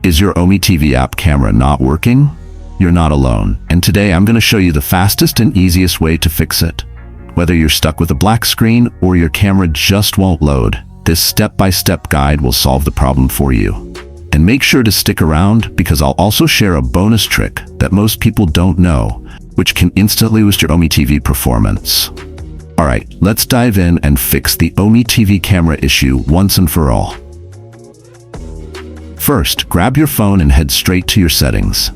Is your OmeTV app camera not working? You're not alone, and today I'm going to show you the fastest and easiest way to fix it. Whether you're stuck with a black screen or your camera just won't load, this step-by-step guide will solve the problem for you. And make sure to stick around because I'll also share a bonus trick that most people don't know, which can instantly boost your OmeTV performance. Alright, let's dive in and fix the OmeTV camera issue once and for all. First, grab your phone and head straight to your settings.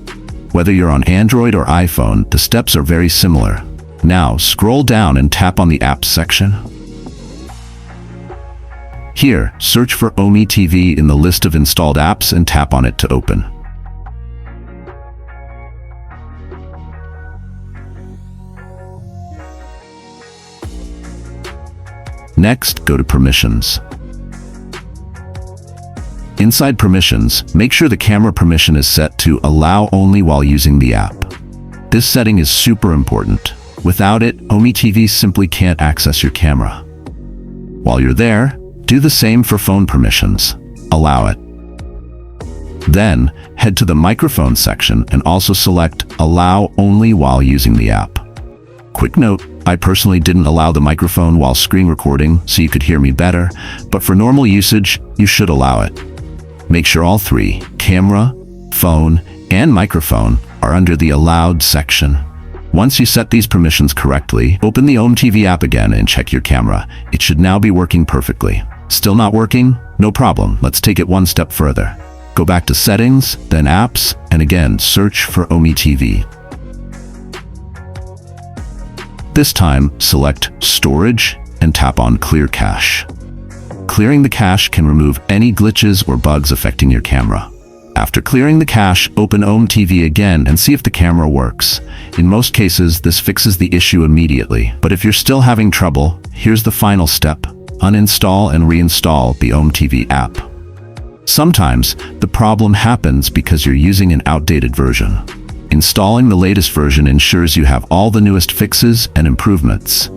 Whether you're on Android or iPhone, the steps are very similar. Now, scroll down and tap on the Apps section. Here, search for OmeTV in the list of installed apps and tap on it to open. Next, go to Permissions. Inside Permissions, make sure the camera permission is set to Allow only while using the app. This setting is super important. Without it, OmeTV simply can't access your camera. While you're there, do the same for phone permissions. Allow it. Then, head to the microphone section and also select Allow only while using the app. Quick note, I personally didn't allow the microphone while screen recording so you could hear me better, but for normal usage, you should allow it. Make sure all three, camera, phone, and microphone, are under the Allowed section. Once you set these permissions correctly, open the OmeTV app again and check your camera. It should now be working perfectly. Still not working? No problem. Let's take it one step further. Go back to Settings, then Apps, and again, search for OmeTV. This time, select Storage and tap on Clear Cache. Clearing the cache can remove any glitches or bugs affecting your camera. After clearing the cache, open OmeTV again and see if the camera works. In most cases, this fixes the issue immediately. But if you're still having trouble, here's the final step. Uninstall and reinstall the OmeTV app. Sometimes, the problem happens because you're using an outdated version. Installing the latest version ensures you have all the newest fixes and improvements.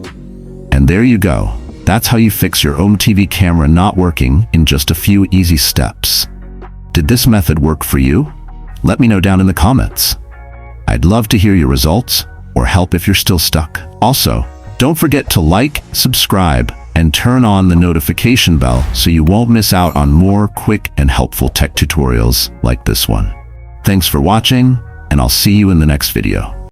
And there you go. That's how you fix your OmeTV camera not working in just a few easy steps. Did this method work for you? Let me know down in the comments. I'd love to hear your results or help if you're still stuck. Also, don't forget to like, subscribe, and turn on the notification bell so you won't miss out on more quick and helpful tech tutorials like this one. Thanks for watching, and I'll see you in the next video.